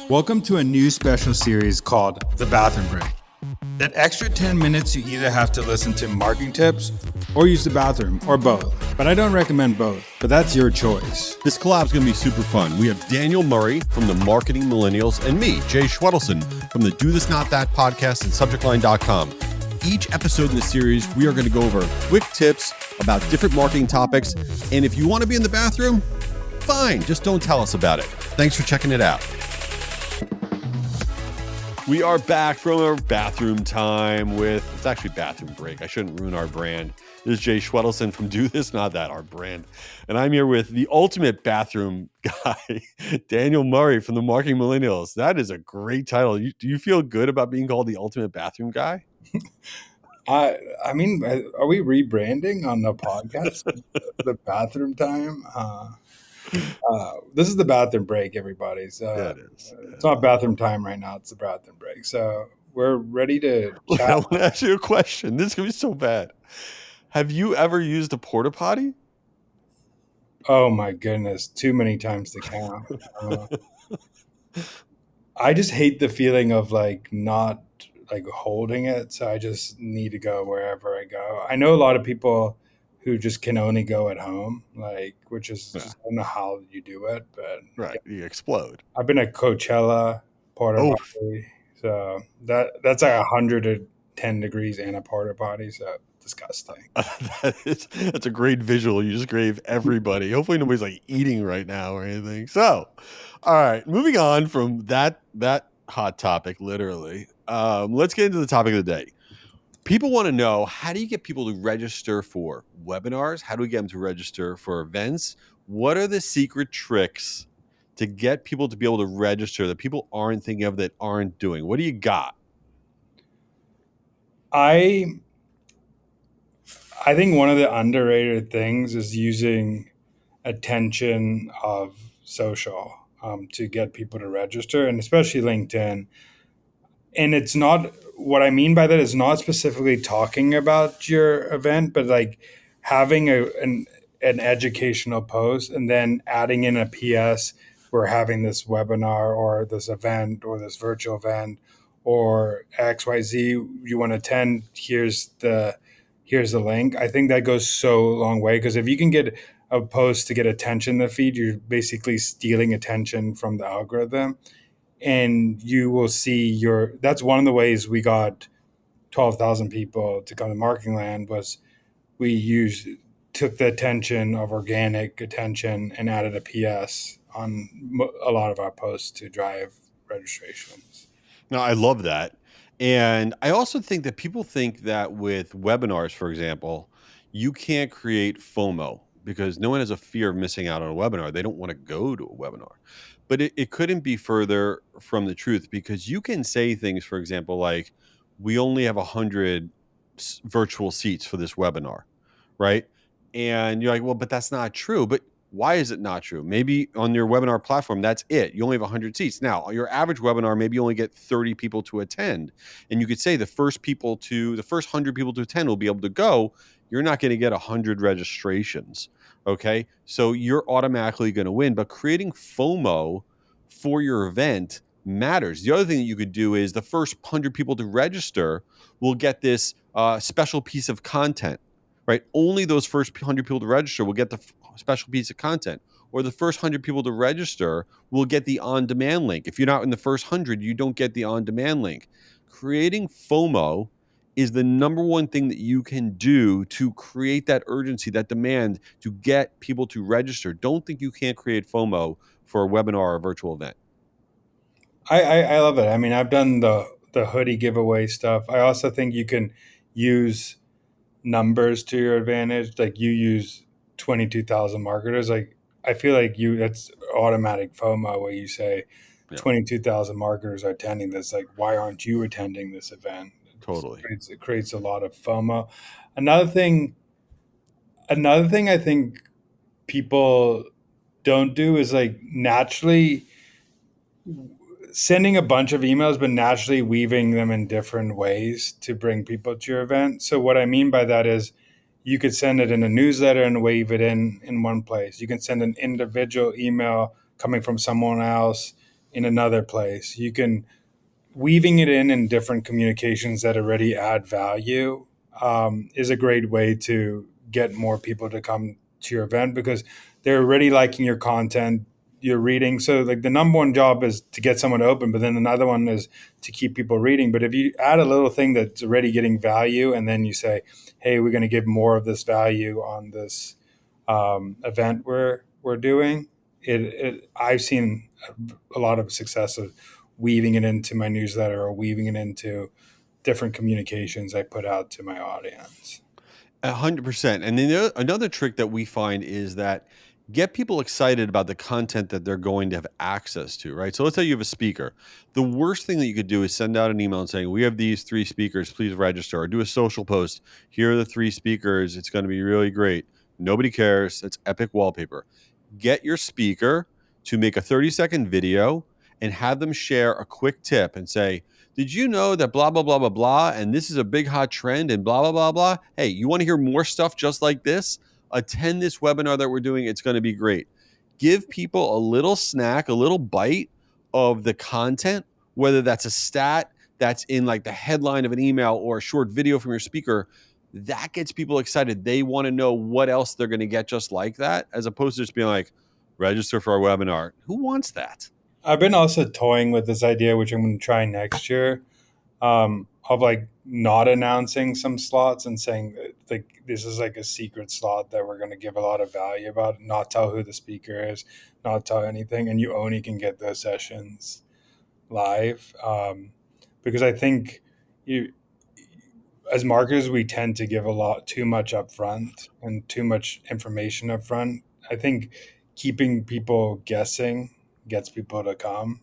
Welcome to a new special series called The Bathroom Break. That extra 10 minutes you either have to listen to marketing tips or use the bathroom or both. But I don't recommend both, but that's your choice. This collab is going to be super fun. We have Daniel Murray from the Marketing Millennials and me, Jay Schwedelson from the Do This Not That podcast and subjectline.com. Each episode in the series, we are going to go over quick tips about different marketing topics. And if you want to be in the bathroom, fine, just don't tell us about it. Thanks for checking it out. We are back from our bathroom time it's actually bathroom break. I shouldn't ruin our brand. This is Jay Schwedelson from Do This Not That, our brand. And I'm here with the ultimate bathroom guy, Daniel Murray from the Marketing Millennials. That is a great title. Do you feel good about being called the ultimate bathroom guy? I mean, are we rebranding on the podcast? The bathroom time? This is the bathroom break, everybody. So Yeah, it is. It's not bathroom time right now. It's the bathroom break. So we're ready to chat. I want to ask you a question. This is going to be so bad. Have you ever used a porta potty? Oh my goodness, too many times to count. I just hate the feeling of not holding it. So I just need to go wherever I go. I know a lot of people who just can only go at home, which is just, I don't know how you do it, but Right, you explode. I've been at Coachella, porta potty, so that's like 110 degrees and a porta potty, so disgusting. That's a great visual. You just gave everybody. Hopefully nobody's eating right now or anything. So, all right, moving on from that hot topic, literally. Let's get into the topic of the day. People want to know, how do you get people to register for webinars? How do we get them to register for events? What are the secret tricks to get people to be able to register that people aren't thinking of, that aren't doing? What do you got? I think one of the underrated things is using attention of social to get people to register, and especially LinkedIn. And it's not, what I mean by that is not specifically talking about your event, but having an educational post and then adding in a PS. We're having this webinar or this event or this virtual event or XYZ you want to attend. Here's the link. I think that goes so long way, because if you can get a post to get attention in the feed, you're basically stealing attention from the algorithm. And you will see that's one of the ways we got 12,000 people to come to Marketing Land, was took the attention of organic attention and added a PS on a lot of our posts to drive registrations. No, I love that. And I also think that people think that with webinars, for example, you can't create FOMO because no one has a fear of missing out on a webinar. They don't want to go to a webinar. But it couldn't be further from the truth, because you can say things, for example, like, we only have 100 virtual seats for this webinar, right? And you're like, well, but that's not true. But why is it not true? Maybe on your webinar platform, that's it. You only have 100 seats. Now, on your average webinar, maybe you only get 30 people to attend. And you could say the first 100 people to attend will be able to go. You're not going to get 100 registrations. Okay. So you're automatically going to win. But creating FOMO for your event matters. The other thing that you could do is the first 100 people to register will get this special piece of content, right? Only those first 100 people to register will get the special piece of content, or the first 100 people to register will get the on-demand link. If you're not in the first 100, you don't get the on-demand link. Creating FOMO is the number one thing that you can do to create that urgency, that demand to get people to register. Don't think you can't create FOMO for a webinar or a virtual event. I love it. I mean, I've done the hoodie giveaway stuff. I also think you can use numbers to your advantage. Like, you use 22,000 marketers. I feel like that's automatic FOMO, where you say 22,000 marketers are attending this. Like, why aren't you attending this event? Totally. It creates a lot of FOMO. Another thing I think people don't do is naturally sending a bunch of emails, but naturally weaving them in different ways to bring people to your event. So what I mean by that is, you could send it in a newsletter and weave it in one place. You can send an individual email coming from someone else in another place. You can weaving it in different communications that already add value is a great way to get more people to come to your event because they're already liking your content, you're reading. So like the number one job is to get someone to open, but then another one is to keep people reading. But if you add a little thing that's already getting value and then you say, hey, we're going to give more of this value on this event we're doing, I've seen a lot of success of weaving it into my newsletter or weaving it into different communications I put out to my audience. 100%. And then another trick that we find is that get people excited about the content that they're going to have access to, right? So let's say you have a speaker. The worst thing that you could do is send out an email and saying, we have these three speakers, please register, or do a social post. Here are the three speakers. It's going to be really great. Nobody cares. It's epic wallpaper. Get your speaker to make a 30-second video and have them share a quick tip and say, did you know that blah, blah, blah, blah, blah, and this is a big hot trend and blah, blah, blah, blah. Hey, you want to hear more stuff just like this? Attend this webinar that we're doing. It's going to be great. Give people a little snack, a little bite of the content, whether that's a stat that's in like the headline of an email or a short video from your speaker. That gets people excited. They want to know what else they're going to get just like that, as opposed to just being like, register for our webinar. Who wants that? I've been also toying with this idea, which I'm going to try next year, of like not announcing some slots and saying like this is like a secret slot that we're going to give a lot of value about, not tell who the speaker is, not tell anything, and you only can get those sessions live. Because I think you, as marketers, we tend to give a lot too much upfront and too much information upfront. I think keeping people guessing gets people to come.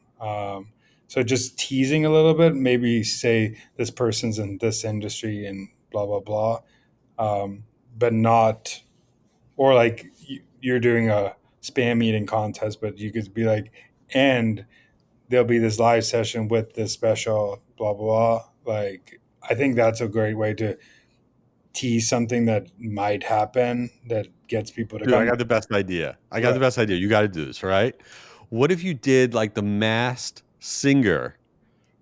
So just teasing a little bit, maybe say this person's in this industry and blah blah blah, but not or like you're doing a spam meeting contest, but you could be like, and there'll be this live session with this special blah blah blah. Like I think that's a great way to tease something that might happen that gets people to Dude, I come. got the best idea. I got Right. the best idea. You got to do this, right? What if you did like the masked singer,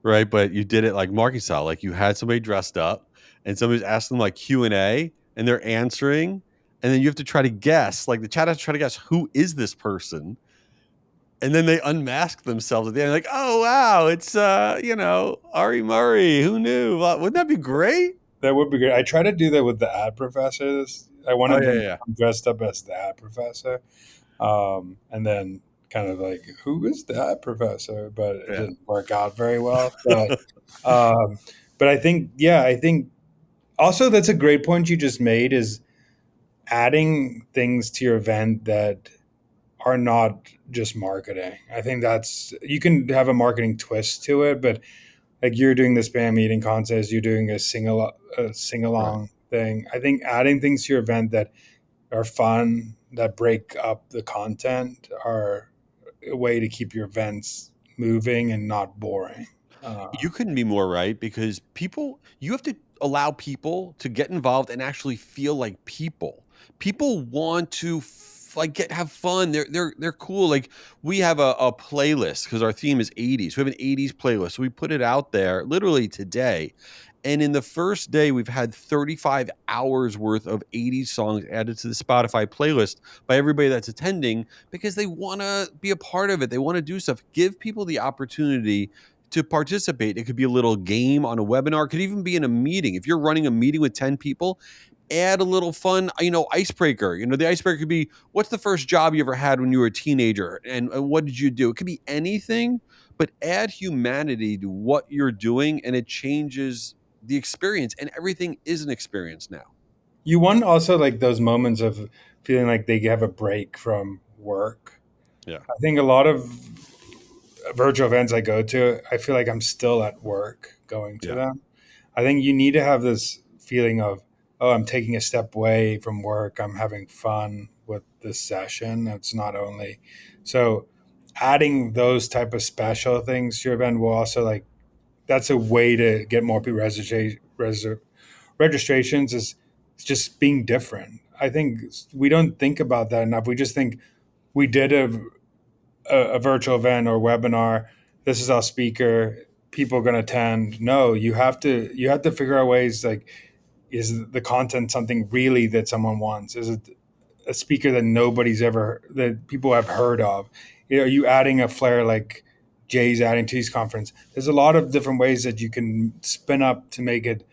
right? But you did it like marketing style, like you had somebody dressed up and somebody's asking them like Q&A and they're answering, and then you have to try to guess, like the chat has to try to guess who is this person, and then they unmask themselves at the end, like, oh wow, it's Ari Murray. Who knew? Wouldn't that be great? That would be great. I try to do that with the ad professors. I Oh wanted yeah, them yeah, dressed up as the ad professor, and then kind of like, who is the ad professor? But it yeah. didn't work out very well. But I think, yeah, I think also that's a great point you just made is adding things to your event that are not just marketing. I think that's you can have a marketing twist to it, but like you're doing the spam meeting contest, you're doing a sing Right. along thing. I think adding things to your event that are fun, that break up the content, are a way to keep your events moving and not boring. You couldn't be more right, because you have to allow people to get involved and actually feel like people. People want to like have fun. They're cool. Like we have a playlist because our theme is 80s. We have an 80s playlist. So we put it out there literally today. And in the first day, we've had 35 hours worth of 80s songs added to the Spotify playlist by everybody that's attending, because they want to be a part of it. They want to do stuff. Give people the opportunity to participate. It could be a little game on a webinar. It could even be in a meeting. If you're running a meeting with 10 people, add a little fun, icebreaker. The icebreaker could be, what's the first job you ever had when you were a teenager? And what did you do? It could be anything, but add humanity to what you're doing, and it changes the experience. And everything is an experience now. You want also like those moments of feeling like they have a break from work. Yeah. I think a lot of virtual events I go to, I feel like I'm still at work going to Yeah. them. I think you need to have this feeling of, oh, I'm taking a step away from work. I'm having fun with this session. It's not only so adding those type of special things to your event will also like that's a way to get more people registrations is just being different. I think we don't think about that enough. We just think we did a a virtual event or webinar. This is our speaker. People are going to attend. No, you have to figure out ways like, is the content something really that someone wants? Is it a speaker that nobody's ever that people have heard of? Are you adding a flair like Jay's adding to his conference? There's a lot of different ways that you can spin up to make it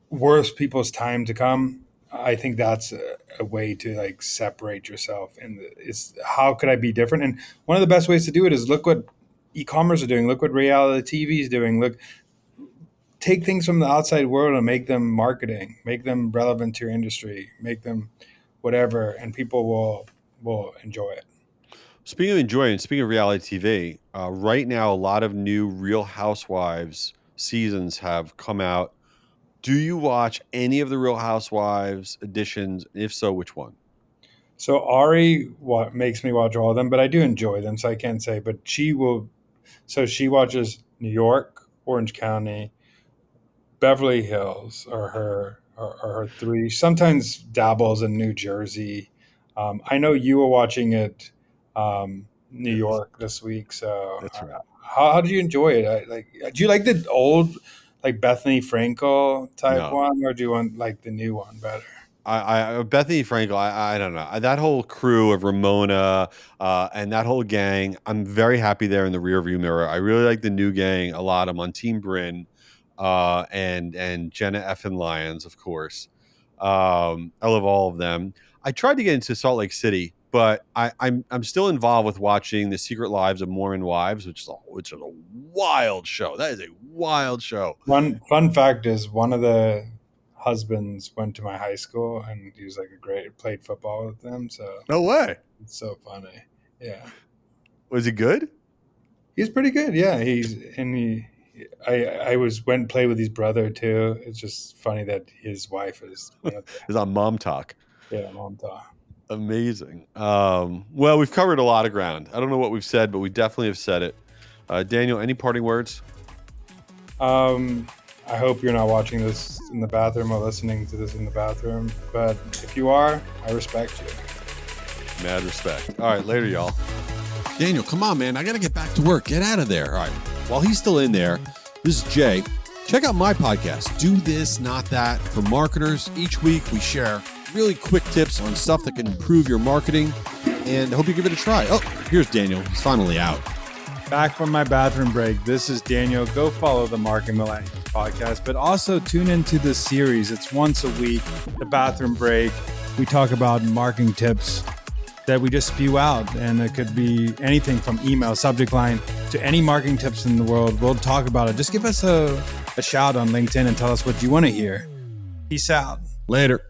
worth people's time to come. I think that's a way to like separate yourself. And it's how could I be different? And one of the best ways to do it is look what e-commerce are doing. Look what reality TV is doing. Look, take things from the outside world and make them marketing, make them relevant to your industry, make them whatever, and people will enjoy it. Speaking of enjoying, speaking of reality TV, right now a lot of new Real Housewives seasons have come out. Do you watch any of the Real Housewives editions? If so, which one? So Ari what makes me watch all of them, but I do enjoy them, so I can't say. But she will. So she watches New York, Orange County, Beverly Hills are her three. Sometimes dabbles in New Jersey. I know you were watching it, New Yes, York this week. So that's right. how do you enjoy it? Do you like the old, like Bethany Frankel type No, one, or do you want like the new one better? Bethany Frankel. I don't know that whole crew of Ramona and that whole gang. I'm very happy there in the rearview mirror. I really like the new gang a lot. I'm on Team Bryn, and Jenna Effin Lyons, of course. I love all of them. I tried to get into Salt Lake City, but I'm still involved with watching The Secret Lives of Mormon Wives, which is a wild show. That is a wild show. One fun fact is one of the husbands went to my high school, and he was like a great played football with them. So No way. it's so funny. Yeah. Was he good? He's pretty good. Yeah, I was went and played with his brother too. It's just funny that his wife is one of the Is on Mom Talk. yeah mom talk. Amazing. Well, we've covered a lot of ground. I don't know what we've said, but we definitely have said it. Daniel, any parting words? Um, I hope you're not watching this in the bathroom or listening to this in the bathroom. But if you are, I respect you. Mad respect. All right, later, y'all. Daniel, come on, man. I got to get back to work. Get out of there. All right. While he's still in there, this is Jay. Check out my podcast, Do This, Not That, for marketers. Each week, we share really quick tips on stuff that can improve your marketing, and I hope you give it a try. Oh, here's Daniel. He's finally out. Back from my bathroom break. This is Daniel. Go follow the Marketing Millennials podcast, but also tune into this series. It's once a week, the bathroom break. We talk about marketing tips that we just spew out, and it could be anything from email, subject line, to any marketing tips in the world. We'll talk about it. Just give us a shout on LinkedIn and tell us what you want to hear. Peace out. Later.